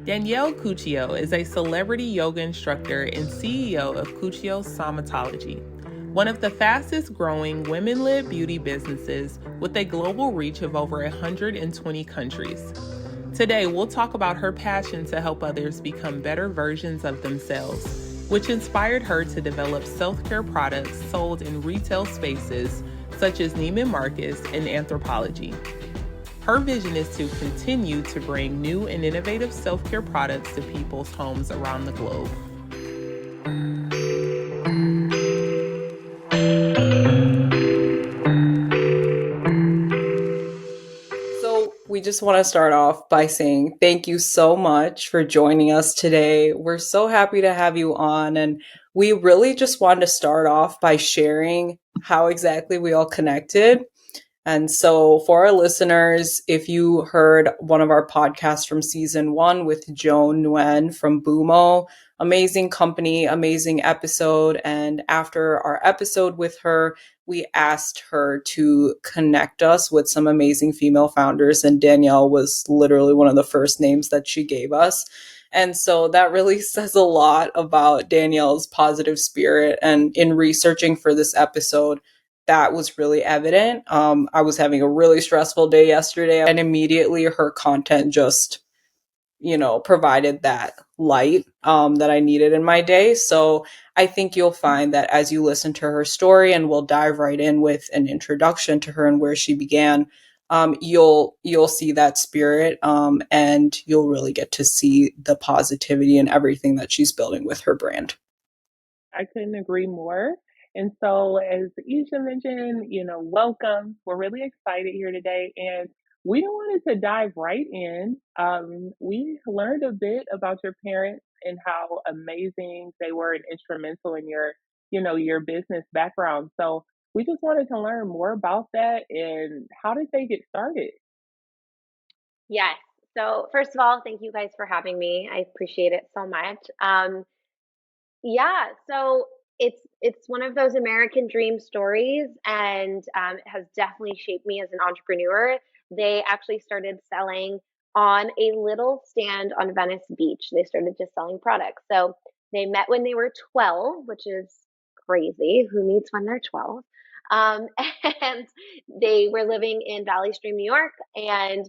Danielle Cuccio is a celebrity yoga instructor and CEO of Cuccio Somatology, one of the fastest growing women-led beauty businesses with a global reach of over 120 countries. Today, we'll talk about her passion to help others become better versions of themselves, which inspired her to develop self-care products sold in retail spaces such as Neiman Marcus and Anthropologie. Her vision is to continue to bring new and innovative self-care products to people's homes around the globe. So we just want to start off by saying thank you so much for joining us today. We're so happy to have you on, and we really just wanted to start off by sharing how exactly we all connected. And so, for our listeners, if you heard one of our podcasts from season 1 with Joan Nguyen from Boomo, amazing company, amazing episode. And after our episode with her, we asked her to connect us with some amazing female founders. And Danielle was literally one of the first names that she gave us. And so that really says a lot about Danielle's positive spirit. And in researching for this episode, that was really evident. I was having a really stressful day yesterday, and immediately her content just, provided that light that I needed in my day. So I think you'll find that as you listen to her story, and we'll dive right in with an introduction to her and where she began, you'll see that spirit, and you'll really get to see the positivity and everything that she's building with her brand. I couldn't agree more. And so, as Isha mentioned, welcome. We're really excited here today. And we wanted to dive right in. We learned a bit about your parents and how amazing they were and instrumental in your business background. So we just wanted to learn more about that and how did they get started? Yes. So first of all, thank you guys for having me. I appreciate it so much. Yeah, so it's one of those American dream stories, and it has definitely shaped me as an entrepreneur. They actually started selling on a little stand on Venice Beach. They started just selling products. So they met when they were 12, which is crazy. Who meets when they're 12? Um, and they were living in Valley Stream, New York, and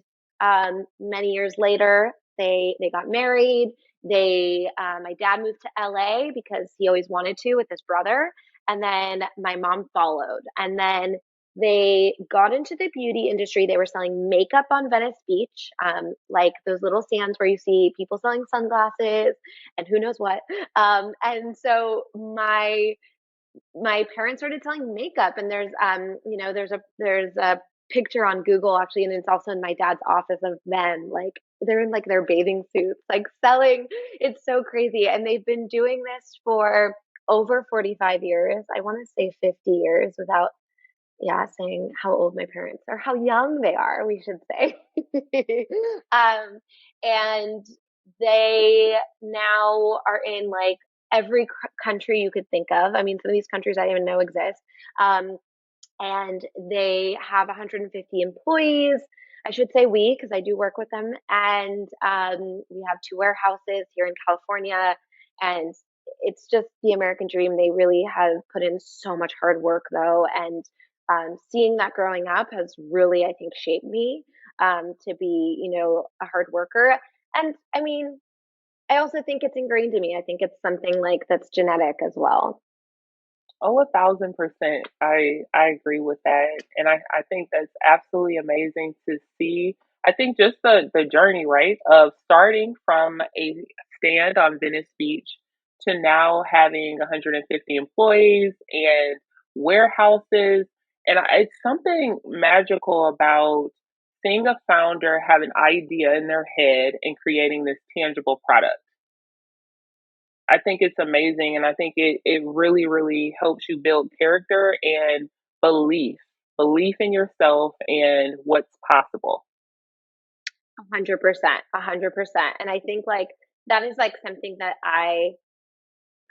many years later, they got married. My dad moved to LA because he always wanted to with his brother, and then my mom followed. And then they got into the beauty industry. They were selling makeup on Venice Beach, like those little stands where you see people selling sunglasses and who knows what. And so my parents started selling makeup, and there's a picture on Google actually, and it's also in my dad's office of them, like they're in like their bathing suits, like selling. It's so crazy, and they've been doing this for over 45 years. I want to say 50 years without, yeah, saying how old my parents are, how young they are, we should say. um, and they now are in like every country you could think of. I mean, some of these countries I didn't even know exist. Um, and they have 150 employees. I should say we, because I do work with them. And we have 2 warehouses here in California. And it's just the American dream. They really have put in so much hard work, though. And seeing that growing up has really, I think, shaped me to be, a hard worker. And I mean, I also think it's ingrained in me. I think it's something like that's genetic as well. Oh, 1,000%. I agree with that. And I think that's absolutely amazing to see. I think just the journey, right, of starting from a stand on Venice Beach to now having 150 employees and warehouses. And it's something magical about seeing a founder have an idea in their head and creating this tangible product. I think it's amazing, and I think it really, really helps you build character and belief, belief in yourself and what's possible. 100%, 100%. And I think like that is like something that I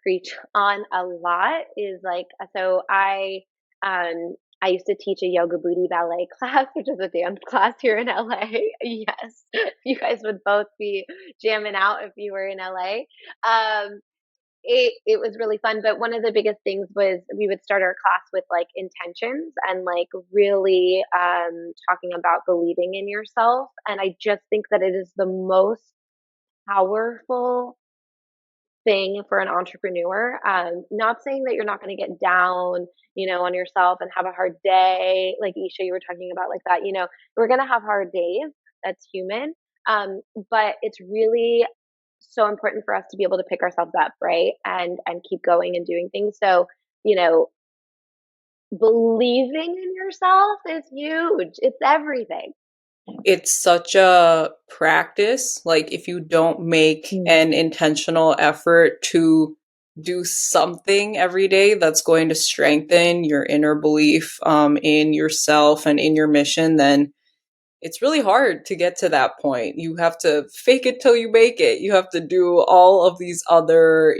preach on a lot is like, so I I used to teach a yoga booty ballet class, which is a dance class here in LA. Yes, you guys would both be jamming out if you were in LA. Um, it was really fun, but one of the biggest things was we would start our class with like intentions and like really talking about believing in yourself. And I just think that it is the most powerful thing for an entrepreneur. Not saying that you're not going to get down, on yourself and have a hard day. Like Isha, you were talking about like that, we're going to have hard days. That's human. But it's really so important for us to be able to pick ourselves up, right? And keep going and doing things. So, you know, believing in yourself is huge. It's everything. It's such a practice. Like, if you don't make Mm. an intentional effort to do something every day that's going to strengthen your inner belief in yourself and in your mission, then it's really hard to get to that point. You have to fake it till you make it. You have to do all of these other,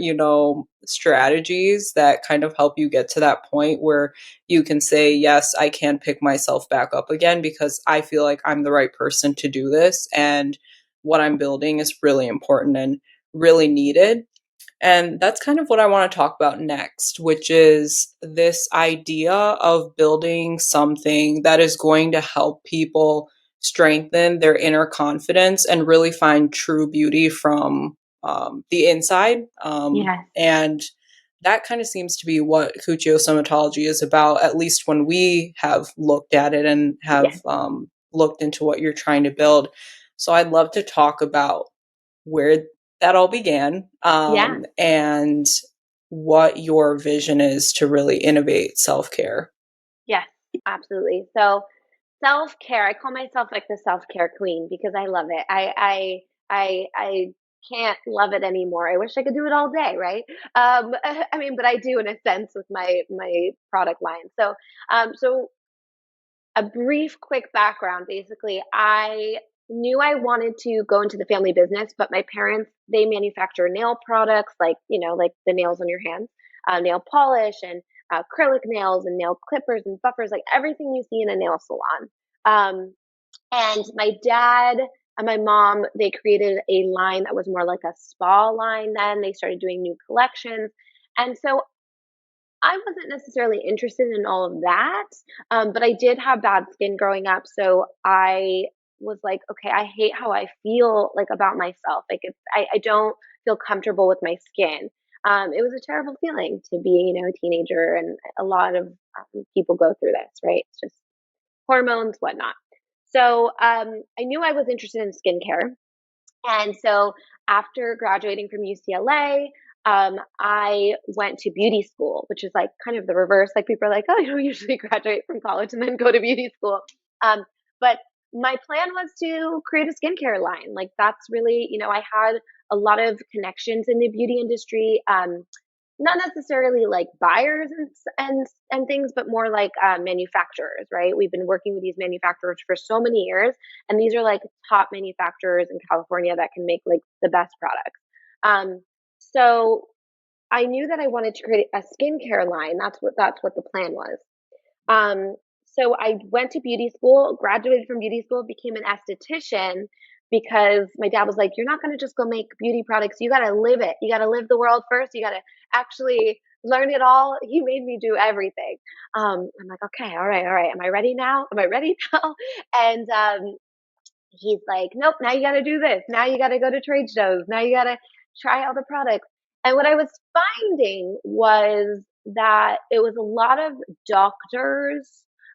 strategies that kind of help you get to that point where you can say, yes, I can pick myself back up again because I feel like I'm the right person to do this. And what I'm building is really important and really needed. And that's kind of what I want to talk about next, which is this idea of building something that is going to help people strengthen their inner confidence and really find true beauty from the inside. Yes. And that kind of seems to be what Cuccio Somatology is about, at least when we have looked at it and have Yes. looked into what you're trying to build. So I'd love to talk about where that all began, Yeah. and what your vision is to really innovate self care. Yes. Absolutely. So self care. I call myself like the self care queen because I love it. I can't love it anymore. I wish I could do it all day, right? I mean, but I do in a sense with my product line. So a brief, quick background. Basically, I knew I wanted to go into the family business, but my parents, they manufacture nail products like, like the nails on your hands, nail polish and acrylic nails and nail clippers and buffers, like everything you see in a nail salon. And my dad and my mom, they created a line that was more like a spa line then. They started doing new collections. And so I wasn't necessarily interested in all of that, but I did have bad skin growing up, so I was like, okay, I hate how I feel like about myself. Like I don't feel comfortable with my skin. It was a terrible feeling to be, a teenager, and a lot of people go through this, right? It's just hormones, whatnot. So I knew I was interested in skincare, and so after graduating from UCLA, I went to beauty school, which is like kind of the reverse. Like people are like, oh, you don't usually graduate from college and then go to beauty school. But my plan was to create a skincare line. Like that's really, I had a lot of connections in the beauty industry. Not necessarily like buyers and things, but more like manufacturers, right? We've been working with these manufacturers for so many years, and these are like top manufacturers in California that can make like the best products. So I knew that I wanted to create a skincare line. That's what the plan was. So I went to beauty school, graduated from beauty school, became an esthetician because my dad was like, you're not going to just go make beauty products. You got to live it. You got to live the world first. You got to actually learn it all. He made me do everything. I'm like, okay, all right, all right. Am I ready now? Am I ready now? And he's like, nope, now you got to do this. Now you got to go to trade shows. Now you got to try all the products. And what I was finding was that it was a lot of doctors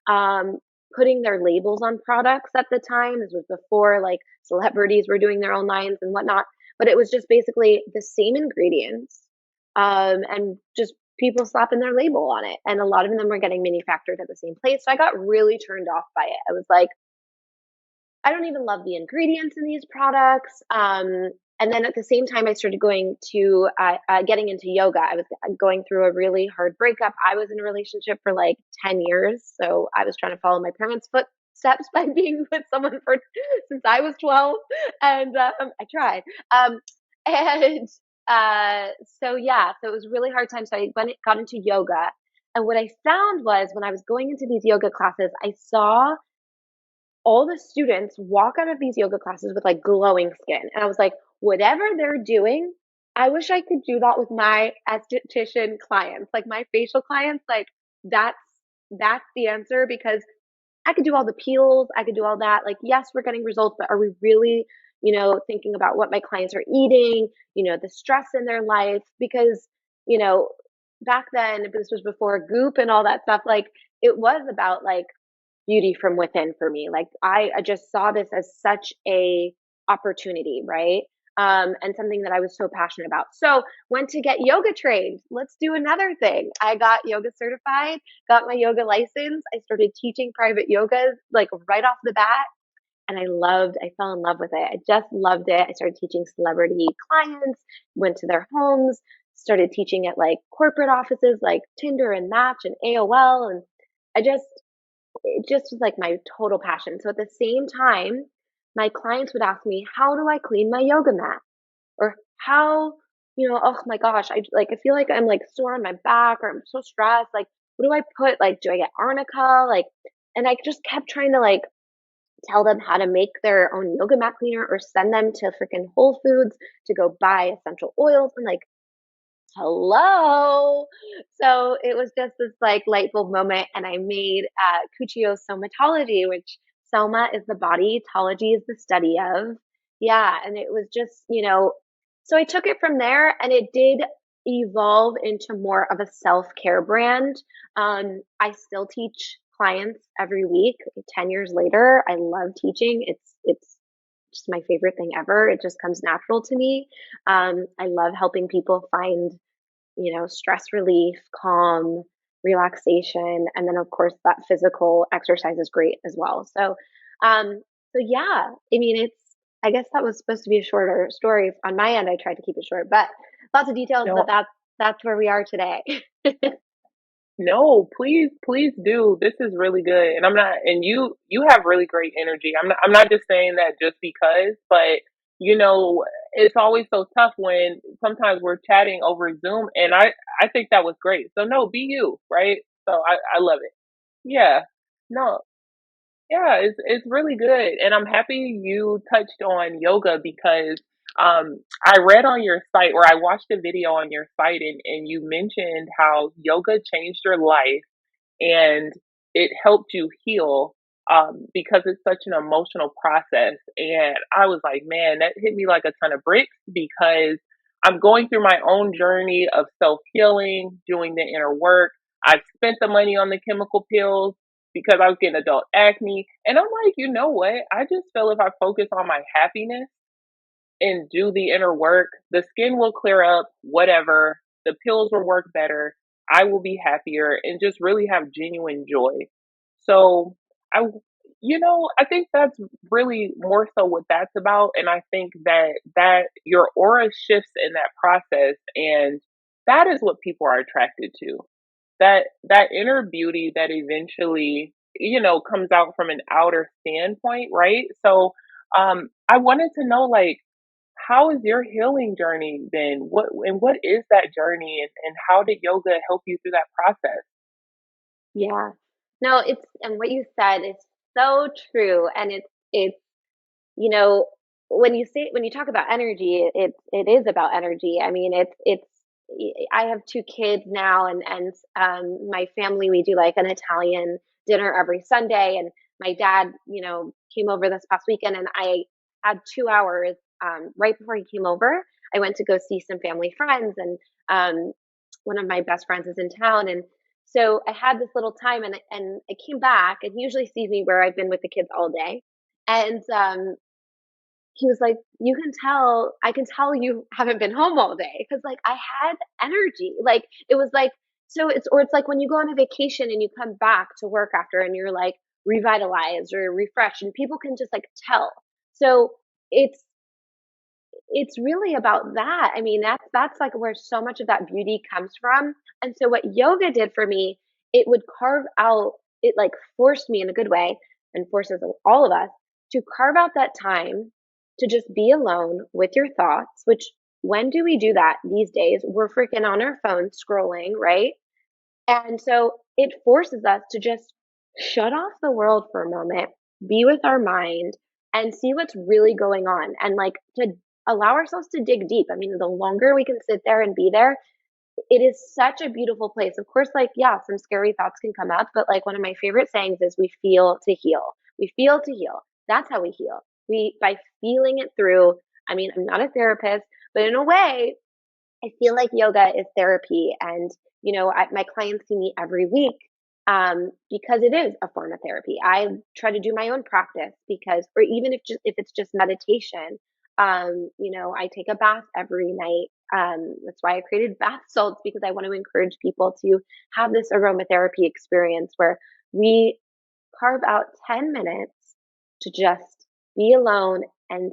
um, putting their labels on products at the time. This was before like celebrities were doing their own lines and whatnot. But it was just basically the same ingredients and just people slapping their label on it. And a lot of them were getting manufactured at the same place. So I got really turned off by it. I was like, I don't even love the ingredients in these products. And then at the same time, I started going to getting into yoga. I was going through a really hard breakup. I was in a relationship for like 10 years. So I was trying to follow my parents' footsteps by being with someone for since I was 12. And I tried. And so, yeah, so it was a really hard time. So got into yoga. And what I found was when I was going into these yoga classes, I saw all the students walk out of these yoga classes with like glowing skin. And I was like, whatever they're doing, I wish I could do that with my esthetician clients, like my facial clients. Like that's that's the answer because I could do all the peels, I could do all that. Like, yes, we're getting results, but are we really, thinking about what my clients are eating, the stress in their life? Because, you know, back then, this was before Goop and all that stuff, like it was about like beauty from within for me. Like I just saw this as such a opportunity, right? And something that I was so passionate about. So went to get yoga trained. Let's do another thing. I got yoga certified, got my yoga license. I started teaching private yoga like right off the bat. And I fell in love with it. I just loved it. I started teaching celebrity clients, went to their homes, started teaching at like corporate offices like Tinder and Match and AOL. And I just it just was like my total passion. So at the same time, my clients would ask me, how do I clean my yoga mat? Or how, oh my gosh, I feel like I'm like sore on my back or I'm so stressed. Like, what do I put? Like, do I get arnica? Like, and I just kept trying to like tell them how to make their own yoga mat cleaner or send them to freaking Whole Foods to go buy essential oils. And like, hello. So it was just this like light bulb moment. And I made Cuccio Somatology, which soma is the body, tology is the study of. Yeah. And it was just, so I took it from there and it did evolve into more of a self care brand. I still teach clients every week. 10 years later, I love teaching. It's just my favorite thing ever. It just comes natural to me. I love helping people find stress relief, calm, relaxation, and then of course that physical exercise is great as well. So yeah, I mean I guess that was supposed to be a shorter story on my end. I tried to keep it short, but lots of details. But No, that's where we are today. no, please do. This is really good. And I'm not and you have really great energy. I'm not just saying that just because, but you know, it's always so tough when sometimes we're chatting over Zoom and I think that was great. So no, be you, right? So I love it. Yeah. No, yeah, it's really good, and I'm happy you touched on yoga because I read on your site or I watched a video on your site, and you mentioned how yoga changed your life and it helped you heal because it's such an emotional process. And I was like, man, that hit me like a ton of bricks because I'm going through my own journey of self healing, doing the inner work. I've spent the money on the chemical pills because I was getting adult acne. And I'm like, you know what? I just feel if I focus on my happiness and do the inner work, the skin will clear up, whatever. The pills will work better. I will be happier and just really have genuine joy. So I, I think that's really more so what that's about. And I think that your aura shifts in that process, and that is what people are attracted to. That inner beauty that eventually, comes out from an outer standpoint, right? So, I wanted to know, like, how is your healing journey been? What is that journey, and how did yoga help you through that process? Yeah. No, it's and what you said is so true. And it's you know, when you talk about energy, it is about energy. I mean, I have two kids now, and my family, we do like an Italian dinner every Sunday, and my dad, came over this past weekend, and I had 2 hours right before he came over. I went to go see some family friends, and one of my best friends is in town, and so I had this little time, and I came back, and he usually sees me where I've been with the kids all day, and he was like, "You can tell, I can tell you haven't been home all day because like I had energy. Like it was like it's like when you go on a vacation and you come back to work after and you're like revitalized or refreshed and people can just like tell. So it's it's really about that. I mean, that's like where so much of that beauty comes from. And so what yoga did for me, it would carve out it like forced me in a good way and forces all of us to carve out that time to just be alone with your thoughts, which when do we do that these days? We're freaking on our phones scrolling, right? And so it forces us to just shut off the world for a moment, be with our mind, and see what's really going on, and like to allow ourselves to dig deep. I mean, the longer we can sit there and be there, it is such a beautiful place. Of course, like, yeah, some scary thoughts can come up, but like one of my favorite sayings is we feel to heal. We feel to heal. That's how we heal. We, by feeling it through. I mean, I'm not a therapist, but in a way, I feel like yoga is therapy. And, my clients see me every week because it is a form of therapy. I try to do my own practice because, or even if it's just meditation, I take a bath every night. That's why I created bath salts, because I want to encourage people to have this aromatherapy experience where we carve out 10 minutes to just be alone and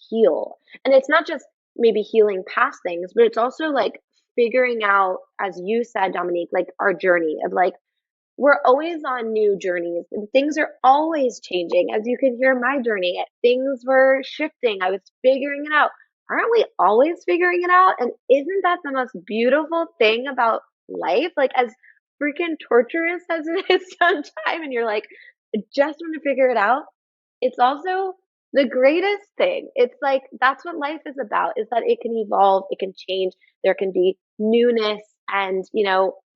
heal. And it's not just maybe healing past things, but it's also like figuring out, as you said, Dominique, like our journey of like, we're always on new journeys and things are always changing. As you can hear my journey, things were shifting. I was figuring it out. Aren't we always figuring it out? And isn't that the most beautiful thing about life? Like, as freaking torturous as it is sometimes, and you're like, I just want to figure it out. It's also the greatest thing. It's like, that's what life is about, is that it can evolve, it can change, there can be newness. And,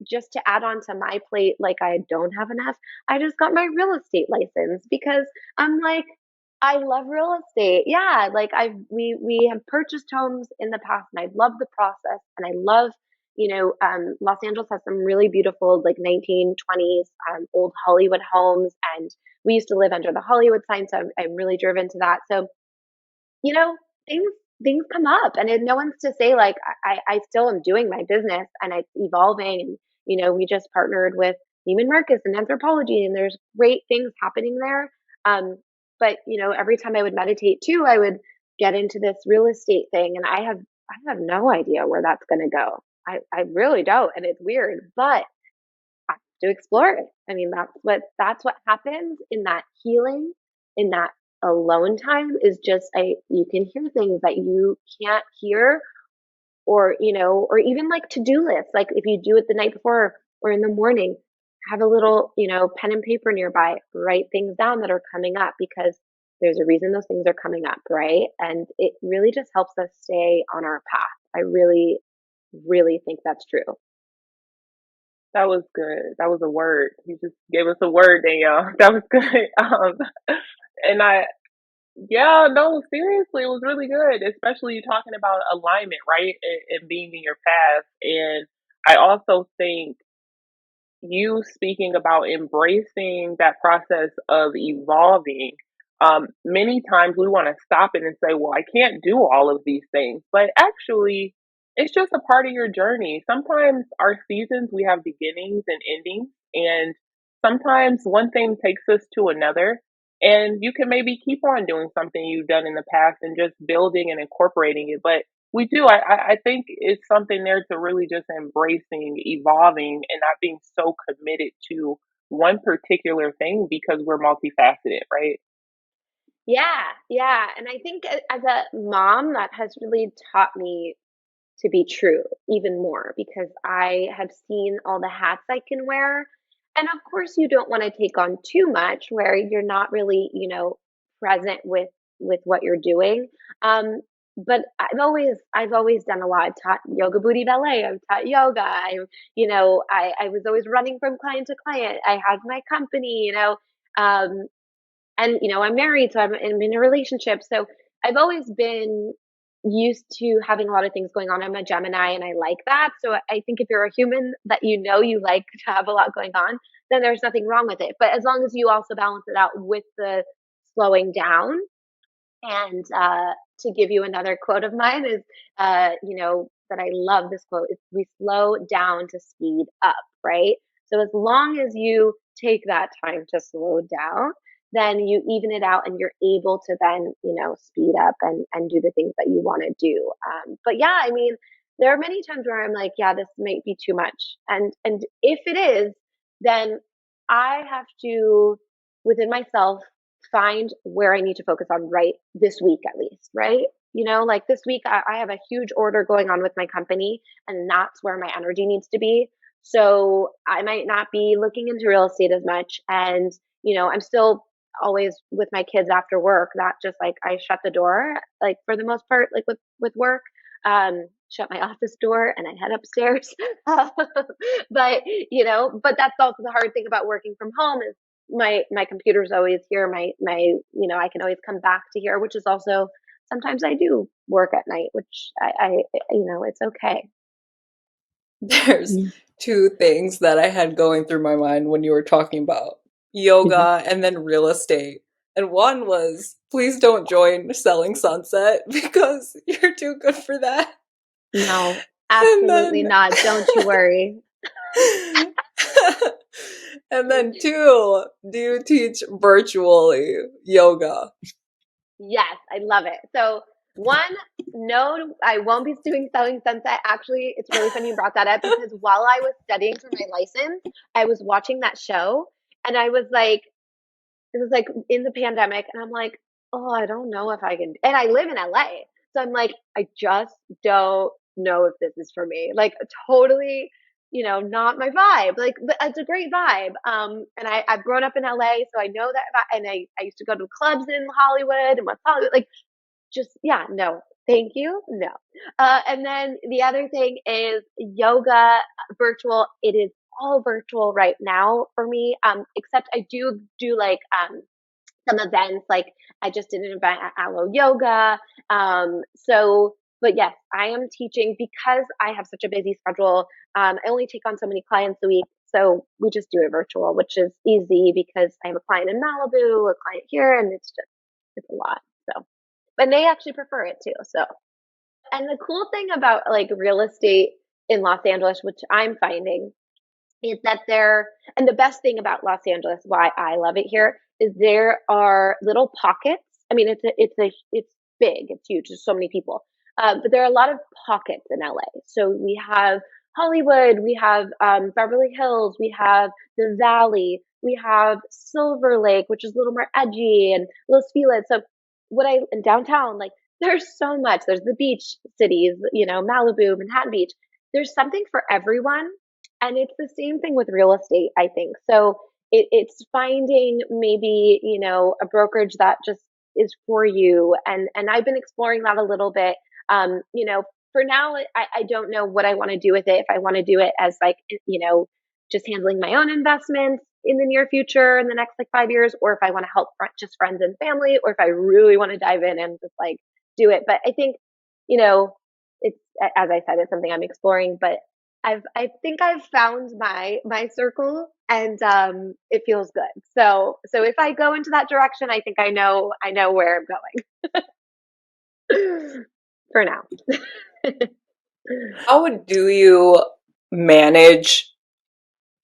just to add on to my plate, like I don't have enough, I just got my real estate license because I'm like, I love real estate. Yeah, like we have purchased homes in the past, and I love the process, and I love, Los Angeles has some really beautiful like 1920s old Hollywood homes, and we used to live under the Hollywood sign, so I'm really driven to that. So, you know, things things come up, and no one's to say like I still am doing my business and it's evolving. And we just partnered with Neiman Marcus and Anthropology, and there's great things happening there. Um, but every time I would meditate too, I would get into this real estate thing, and I have no idea where that's going to go. I really don't, and it's weird, but I have to explore it. I mean, that's what happens in that healing, in that alone time, is just you can hear things that you can't hear, or or even like to-do lists. Like if you do it the night before or in the morning, have a little, pen and paper nearby, write things down that are coming up, because there's a reason those things are coming up, right? And it really just helps us stay on our path. I really, really think that's true. That was good. That was a word. You just gave us a word, Danielle. That was good. And yeah, no, seriously, it was really good, especially you talking about alignment, right? And being in your path. And I also think you speaking about embracing that process of evolving. Many times we want to stop it and say, well, I can't do all of these things. But actually, it's just a part of your journey. Sometimes our seasons, we have beginnings and endings. And sometimes one thing takes us to another. And you can maybe keep on doing something you've done in the past and just building and incorporating it. But we do. I think it's something there to really just embracing, evolving, and not being so committed to one particular thing because we're multifaceted, right? Yeah, yeah. And I think as a mom, that has really taught me to be true even more, because I have seen all the hats I can wear. And of course, you don't want to take on too much where you're not really, present with what you're doing. Um, but I've always done a lot. I've taught yoga booty ballet. I've taught yoga. I was always running from client to client. I had my company, um, and I'm married, so I'm in a relationship. So I've always been used to having a lot of things going on. I'm a Gemini, and I like that. So I think if you're a human that you like to have a lot going on, then there's nothing wrong with it. But as long as you also balance it out with the slowing down. And to give you another quote of mine is, that I love this quote, is we slow down to speed up, right? So as long as you take that time to slow down, then you even it out, and you're able to then, speed up and do the things that you want to do. But yeah, I mean, there are many times where I'm like, yeah, this might be too much. And if it is, then I have to, within myself, find where I need to focus on right this week at least, right? Like this week, I have a huge order going on with my company, and that's where my energy needs to be. So I might not be looking into real estate as much. And, I'm still always with my kids after work, not just like I shut the door, like for the most part, like with work, shut my office door and I head upstairs. But, but that's also the hard thing about working from home is my computer's always here. I can always come back to here, which is also sometimes I do work at night, which it's okay. There's two things that I had going through my mind when you were talking about yoga and then real estate. And one was, please don't join Selling Sunset because you're too good for that. No, And absolutely then not. Don't you worry. and then two, do you teach virtually yoga? Yes, I love it. So one, no, I won't be doing Selling Sunset. Actually, it's really funny you brought that up because while I was studying for my license, I was watching that show and I was like, it was like in the pandemic, and I'm like, oh, I don't know if I can. And I live in LA, so I'm like, I just don't know if this is for me. Like, totally, not my vibe. Like, but it's a great vibe. And I've grown up in LA, so I know that. And I used to go to clubs in Hollywood and West Hollywood. Like, just yeah, no, thank you, no. And then the other thing is yoga virtual. It is all virtual right now for me. Except I do like some events. Like I just did an event at Aloe Yoga. But yes, I am teaching because I have such a busy schedule. I only take on so many clients a week. So we just do it virtual, which is easy because I have a client in Malibu, a client here, and it's a lot. So, and they actually prefer it too. So, and the cool thing about like real estate in Los Angeles, which I'm finding is that and the best thing about Los Angeles, why I love it here, is there are little pockets. I mean, it's big, it's huge. There's so many people, but there are a lot of pockets in LA. So we have Hollywood, we have Beverly Hills, we have the Valley, we have Silver Lake, which is a little more edgy, and Los Feliz. So in downtown, like there's so much. There's the beach cities, Malibu, Manhattan Beach. There's something for everyone, and it's the same thing with real estate, I think. So it's finding maybe, a brokerage that just is for you. And I've been exploring that a little bit. For now, I don't know what I want to do with it. If I want to do it as like, just handling my own investments in the near future, in the next like 5 years, or if I want to help just friends and family, or if I really want to dive in and just like do it. But I think, it's, as I said, it's something I'm exploring, but I think I've found my circle, and it feels good. So if I go into that direction, I think I know where I'm going for now. How do you manage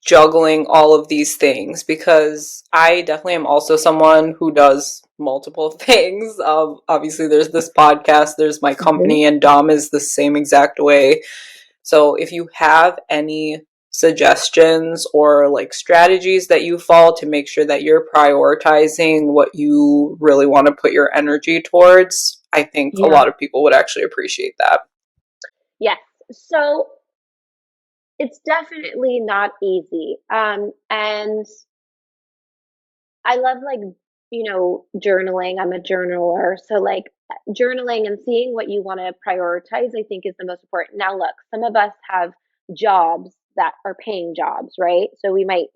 juggling all of these things? Because I definitely am also someone who does multiple things. Obviously, there's this podcast, there's my Mhm. company, and Dom is the same exact way. So if you have any suggestions or like strategies that you follow to make sure that you're prioritizing what you really want to put your energy towards, I think a Yeah. lot of people would actually appreciate that. Yes. So it's definitely not easy. And I love like, journaling. I'm a journaler. So like journaling and seeing what you want to prioritize, I think is the most important. Now, look, some of us have jobs that are paying jobs, right? So we might,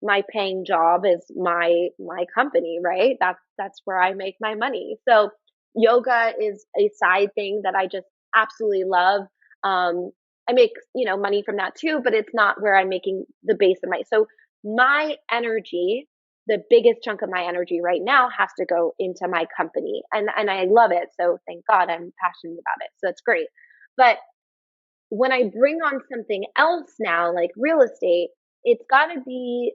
my paying job is my company, right? That's where I make my money. So yoga is a side thing that I just absolutely love. I make, money from that too, but it's not where I'm making the base of so my energy, the biggest chunk of my energy right now has to go into my company, and I love it. So thank God I'm passionate about it. So that's great. But when I bring on something else now, like real estate, it's got to be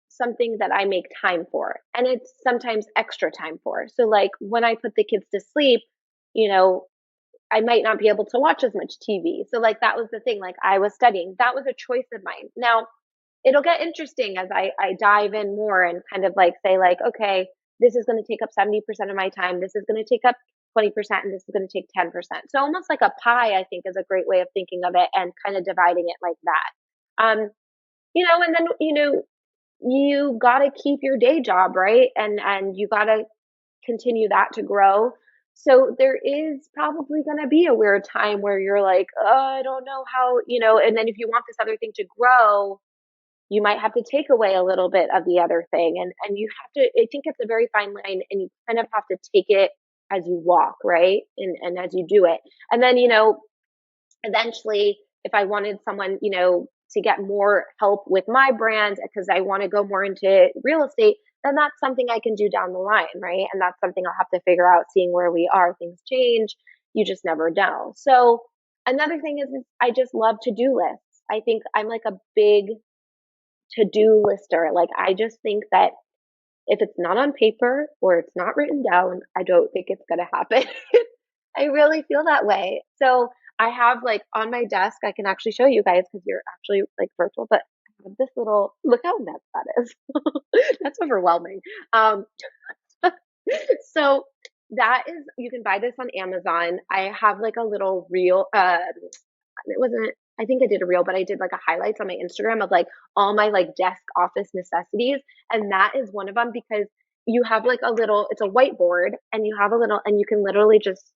something that I make time for, and it's sometimes extra time for. So like when I put the kids to sleep, you know, I might not be able to watch as much TV. So like that was the thing. Like I was studying. That was a choice of mine. Now it'll get interesting as I dive in more and kind of like say like, okay, this is going to take up 70% of my time. This is going to take up 20% and this is going to take 10%. So almost like a pie, I think is a great way of thinking of it and kind of dividing it like that. And then, you got to keep your day job, right? And you got to continue that to grow. So there is probably going to be a weird time where you're like, oh, I don't know how, and then if you want this other thing to grow, you might have to take away a little bit of the other thing. And you have to, I think it's a very fine line, and you kind of have to take it as you walk, right? And as you do it. And then, eventually, if I wanted someone, to get more help with my brand because I want to go more into real estate, then that's something I can do down the line, right? And that's something I'll have to figure out, seeing where we are. Things change. You just never know. So another thing is I just love to do lists. I think I'm like a big to do lister. Like, I just think that if it's not on paper or it's not written down, I don't think it's going to happen. I really feel that way. So I have, like, on my desk, I can actually show you guys because you're actually like virtual, but I have this little, look how nuts that is. That's overwhelming. Um, so that is, you can buy this on Amazon. I have like a little reel, it wasn't, I think I did a reel, but I did like a highlights on my Instagram of like all my like desk office necessities. And that is one of them because you have like a little, it's a whiteboard, and you have a little, and you can literally just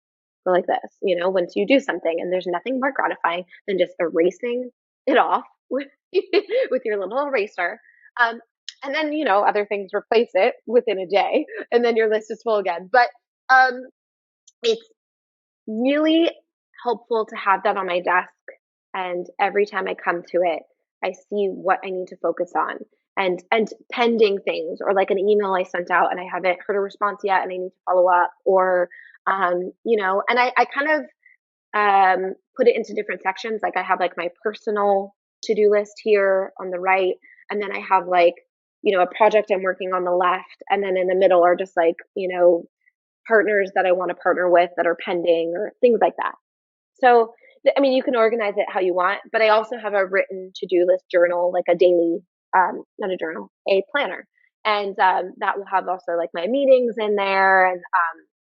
go like this, once you do something. And there's nothing more gratifying than just erasing it off with, with your little eraser. Um, and then, other things replace it within a day, and then your list is full again. But um, it's really helpful to have that on my desk. And every time I come to it, I see what I need to focus on, and pending things, or like an email I sent out and I haven't heard a response yet and I need to follow up, or and I kind of put it into different sections. Like, I have like my personal to-do list here on the right, and then I have like, a project I'm working on the left, and then in the middle are just like, partners that I want to partner with that are pending, or things like that. So, I mean, you can organize it how you want, but I also have a written to-do list journal, like a daily, not a journal, a planner. And that will have also like my meetings in there. And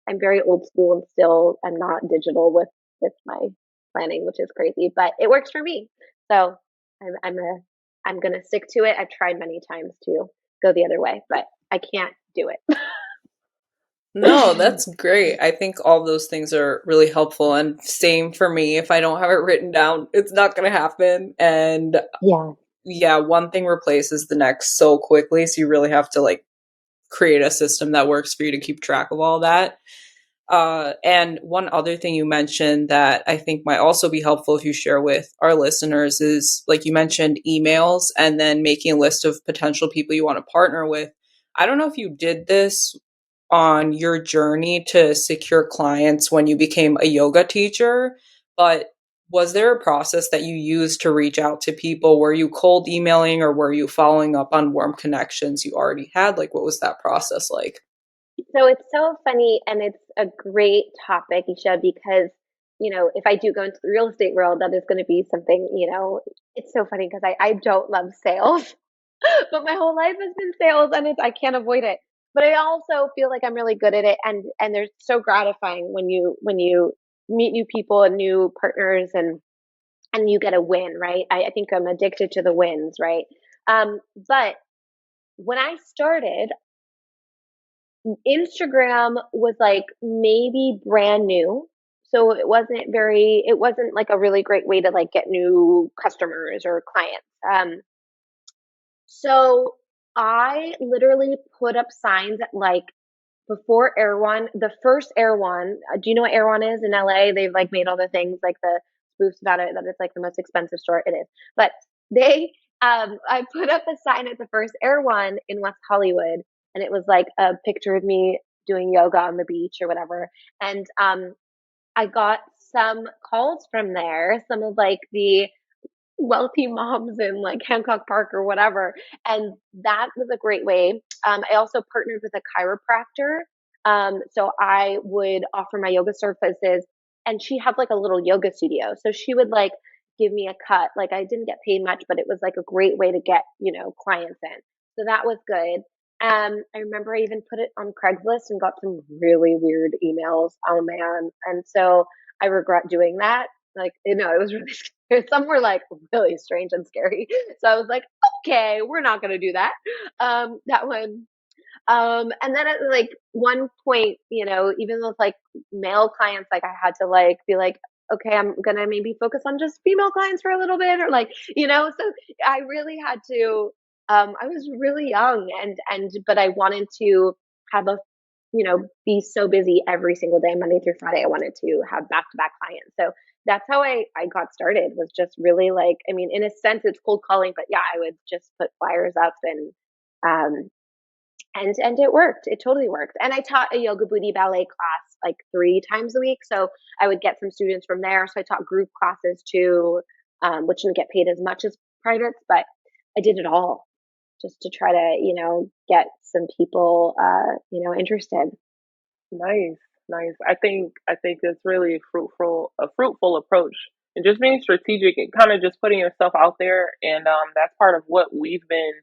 I'm very old school, and still I'm not digital with my planning, which is crazy, but it works for me. So I'm going to stick to it. I've tried many times to go the other way, but I can't do it. No, that's great. I think all those things are really helpful. And same for me. If I don't have it written down, it's not going to happen. And Yeah. yeah, one thing replaces the next so quickly. So you really have to like create a system that works for you to keep track of all that. And one other thing you mentioned that I think might also be helpful if you share with our listeners is, like you mentioned, emails and then making a list of potential people you want to partner with. I don't know if you did this on your journey to secure clients when you became a yoga teacher, but was there a process that you used to reach out to people? Were you cold emailing, or were you following up on warm connections you already had? Like, what was that process like? So it's so funny, and it's a great topic, Isha, because, if I do go into the real estate world, that is going to be something, it's so funny because I don't love sales, but my whole life has been sales, and I can't avoid it. But I also feel like I'm really good at it. And they're so gratifying when you meet new people and new partners, and you get a win, right? I think I'm addicted to the wins, right? But when I started, Instagram was like maybe brand new. So it wasn't like a really great way to like get new customers or clients. So I literally put up signs at like before Air One, the first Air One. Do you know what Air One is in LA? They've like made all the things, like the spoofs about it, that it's like the most expensive store. It is. But they, I put up a sign at the first Air One in West Hollywood, and it was like a picture of me doing yoga on the beach or whatever. And I got some calls from there, some of like the wealthy moms in like Hancock Park or whatever. And that was a great way. I also partnered with a chiropractor. So I would offer my yoga services, and she had like a little yoga studio. So she would like give me a cut. Like, I didn't get paid much, but it was like a great way to get, clients in. So that was good. I remember I even put it on Craigslist and got some really weird emails. Oh man. And so I regret doing that. Like, it was really scary. Some were like really strange and scary. So I was like, okay, we're not going to do that. That one. And then at like one point, even with like male clients, like I had to like be like, okay, I'm gonna maybe focus on just female clients for a little bit, or like, so I really had to. I was really young, but I wanted to have be so busy every single day, Monday through Friday. I wanted to have back to back clients. So that's how I got started, was just really like, I mean, in a sense, it's cold calling, but yeah, I would just put flyers up um, and it worked. It totally worked. And I taught a yoga booty ballet class like 3 times a week. So I would get some students from there. So I taught group classes too, which didn't get paid as much as privates, but I did it all just to try to, get some people, interested. Nice, nice. I think it's really a fruitful approach, and just being strategic and kind of just putting yourself out there, and that's part of what we've been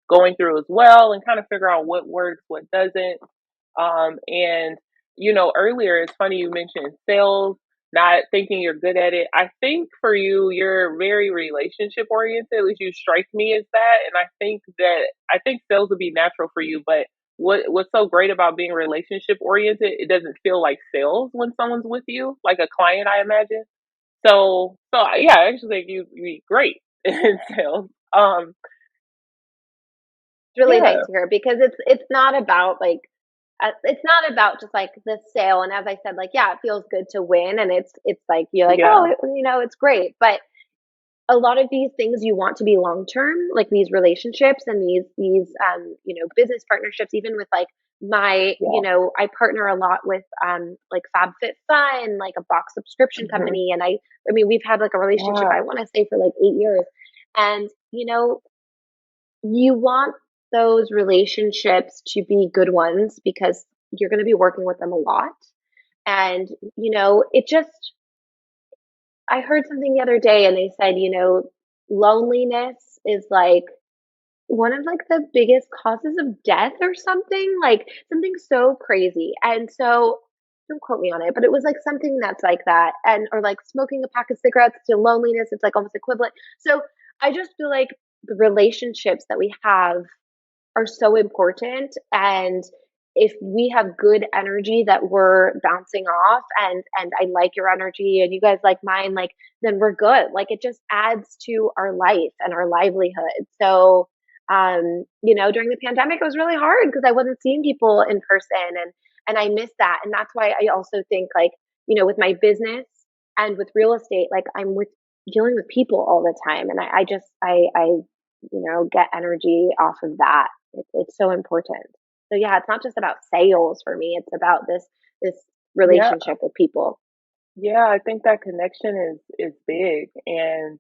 going through as well, and kind of figure out what works, what doesn't. And earlier it's funny you mentioned sales, not thinking you're good at it. I think for you, you're very relationship oriented. At least you strike me as that, and I think sales would be natural for you, but what's so great about being relationship oriented, it doesn't feel like sales when someone's with you, like a client, I imagine. So yeah, I actually think you'd be great in sales. It's really nice Yeah, to hear, because it's not about like, it's not about just like the sale. And as I said, like, yeah, it feels good to win, and it's like you're like, oh, yeah. it's great, but a lot of these things you want to be long term, like these relationships and these business partnerships. Even with like Yeah. I partner a lot with like FabFitFun, like a box subscription Hmm. company, and I mean, we've had like a relationship, I Yeah. want to say, for like 8 years. And you want those relationships to be good ones, because you're going to be working with them a lot. And it just, I heard something the other day, and they said, loneliness is like one of like the biggest causes of death or something, like something so crazy. And so don't quote me on it, but it was like something that's like that. And or like smoking a pack of cigarettes to loneliness, it's like almost equivalent. So I just feel like the relationships that we have are so important. And if we have good energy that we're bouncing off, and I like your energy and you guys like mine, like, then we're good. Like, it just adds to our life and our livelihood. So during the pandemic, it was really hard because I wasn't seeing people in person, and I missed that. And that's why I also think, like, with my business and with real estate, like, I'm with dealing with people all the time, and I just get energy off of that. It's so important. So yeah, it's not just about sales for me. It's about this Yeah. relationship with people. Yeah, I think that connection is big, and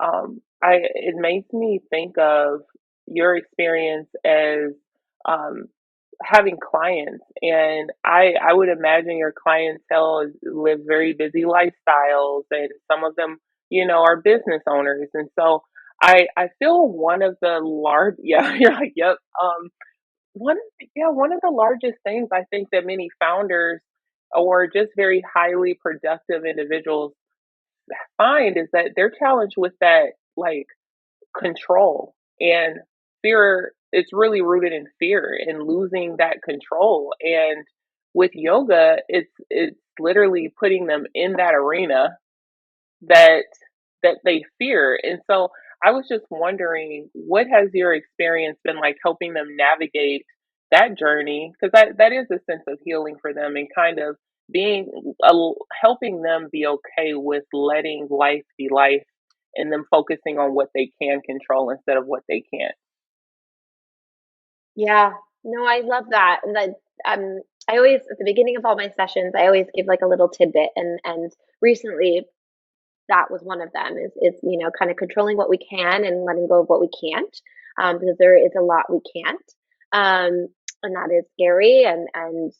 I it makes me think of your experience as um, having clients, and I would imagine your clientele live very busy lifestyles, and some of them, are business owners, and so I feel one of the large yeah, you're like, yep. One yeah, one of the largest things I think that many founders or just very highly productive individuals find is that they're challenged with that, like, control and fear. It's really rooted in fear and losing that control. And with yoga, it's literally putting them in that arena that they fear. And so I was just wondering, what has your experience been like helping them navigate that journey? Because that is a sense of healing for them, and kind of being helping them be okay with letting life be life, and them focusing on what they can control instead of what they can't. Yeah. No, I love that. And then I always, at the beginning of all my sessions, I always give like a little tidbit, and recently that was one of them, is kind of controlling what we can and letting go of what we can't, because there is a lot we can't. And that is scary and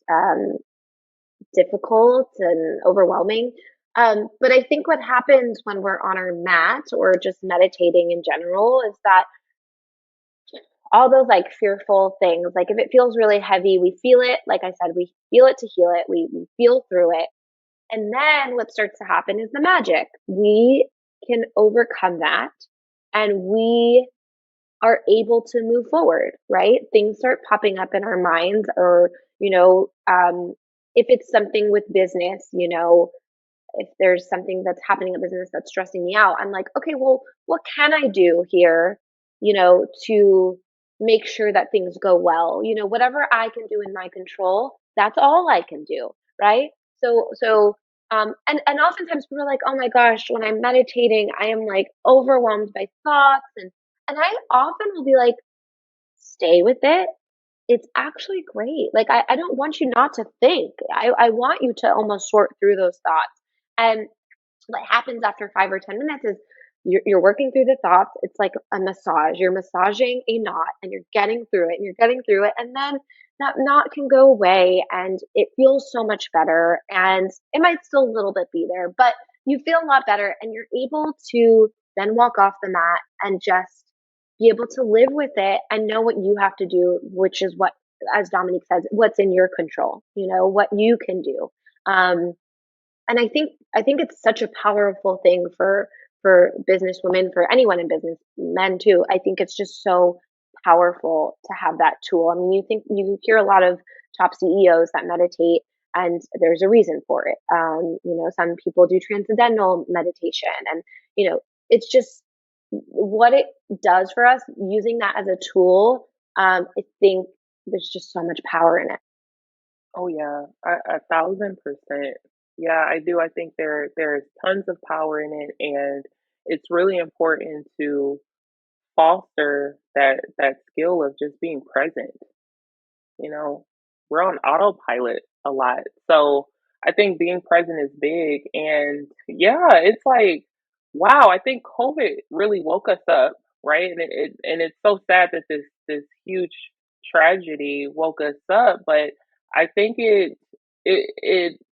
difficult and overwhelming. But I think what happens when we're on our mat or just meditating in general is that all those like fearful things, like if it feels really heavy, we feel it. Like I said, we feel it to heal it. We feel through it. And then what starts to happen is the magic. We can overcome that and we are able to move forward, right? Things start popping up in our minds, or, if it's something with business, if there's something that's happening in business that's stressing me out, I'm like, okay, well, what can I do here, to make sure that things go well? Whatever I can do in my control, that's all I can do, right? And oftentimes people are like, oh my gosh, when I'm meditating, I am like overwhelmed by thoughts, and I often will be like, stay with it. It's actually great. Like, I don't want you not to think. I want you to almost sort through those thoughts. And what happens after 5 or 10 minutes is you're working through the thoughts. It's like a massage. You're massaging a knot and you're getting through it and you're getting through it. And then that knot can go away and it feels so much better. And it might still a little bit be there, but you feel a lot better and you're able to then walk off the mat and just be able to live with it and know what you have to do, which is what, as Dominique says, what's in your control, what you can do. Um, and I think it's such a powerful thing for business women, for anyone in business, men too. I think it's just so powerful to have that tool. I mean, you hear a lot of top CEOs that meditate, and there's a reason for it. Some people do transcendental meditation, and it's just what it does for us using that as a tool. I think there's just so much power in it. Oh yeah, a thousand percent. Yeah, I do. I think there's tons of power in it, and it's really important to foster that skill of just being present. You know, we're on autopilot a lot. So I think being present is big. And yeah, it's like, wow, I think COVID really woke us up, right? And it's so sad that this huge tragedy woke us up, but I think it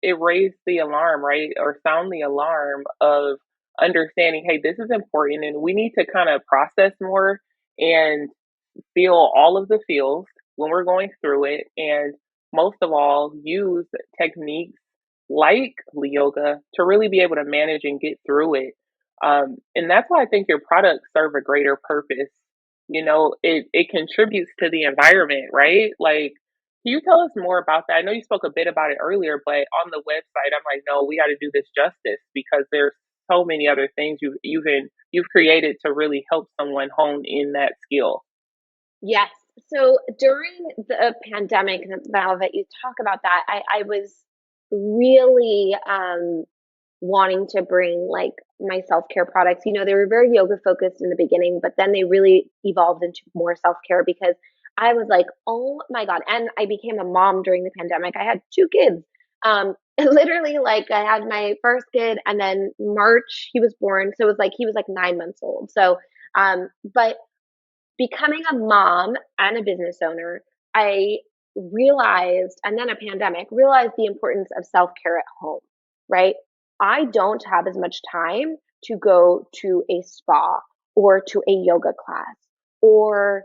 raised the alarm, right? Or sound the alarm of understanding, hey, this is important and we need to kind of process more and feel all of the feels when we're going through it, and most of all, use techniques like yoga to really be able to manage and get through it. And that's why I think your products serve a greater purpose. It contributes to the environment, right? Like, can you tell us more about that? I know you spoke a bit about it earlier, but on the website, I'm like, no, we got to do this justice because there's so many other things you've created to really help someone hone in that skill. Yes. So during the pandemic, now that you talk about that, I was really wanting to bring like my self care products. They were very yoga focused in the beginning, but then they really evolved into more self care because I was like, oh my God. And I became a mom during the pandemic. I had 2 kids. Literally, like I had my first kid, and then March he was born. So it was like he was like 9 months old. So, but becoming a mom and a business owner, I realized, and then a pandemic, realized the importance of self care at home, right? I don't have as much time to go to a spa or to a yoga class, or,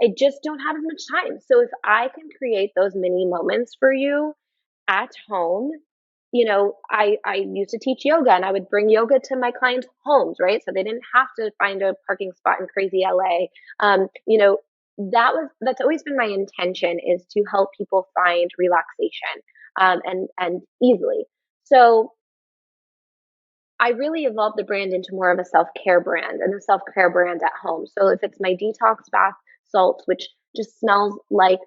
I just don't have as much time. So if I can create those mini moments for you at home, I used to teach yoga, and I would bring yoga to my clients' homes, right? So they didn't have to find a parking spot in crazy LA. That's always been my intention, is to help people find relaxation, and easily. So I really evolved the brand into more of a self care brand, and a self care brand at home. So if it's my detox bath salts, which just smells like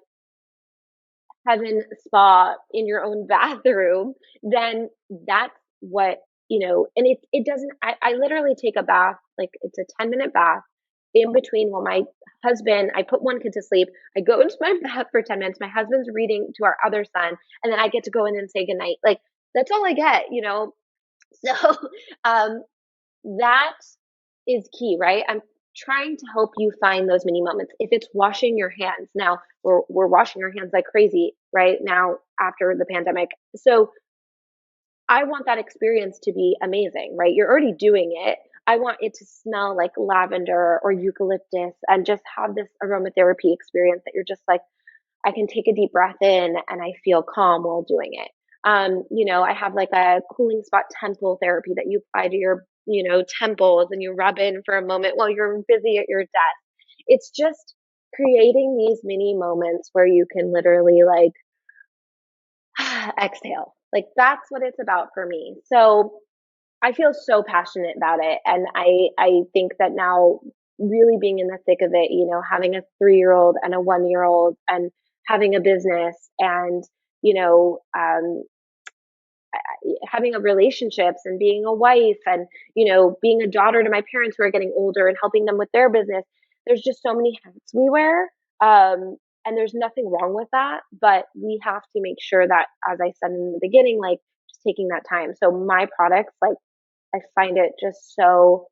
heaven spa in your own bathroom, then that's what, and it doesn't, I literally take a bath, like it's a 10-minute bath in between while my husband, I put one kid to sleep. I go into my bath for 10 minutes. My husband's reading to our other son, and then I get to go in and say goodnight. Like, that's all I get. So, um, that is key, right? I'm trying to help you find those mini moments. If it's washing your hands, now we're washing our hands like crazy right now after the pandemic. So I want that experience to be amazing, right? You're already doing it. I want it to smell like lavender or eucalyptus and just have this aromatherapy experience that you're just like, I can take a deep breath in and I feel calm while doing it. I have like a cooling spot temple therapy that you apply to your, temples, and you rub in for a moment while you're busy at your desk. It's just creating these mini moments where you can literally like exhale. Like that's what it's about for me. So I feel so passionate about it. And I think that now, really being in the thick of it, having a 3 year old and a 1 year old, and having a business, and, you know, um, having a relationships, and being a wife, and, being a daughter to my parents who are getting older and helping them with their business. There's just so many hats we wear. And there's nothing wrong with that. But we have to make sure that, as I said in the beginning, like just taking that time. So my products, like, I find it just so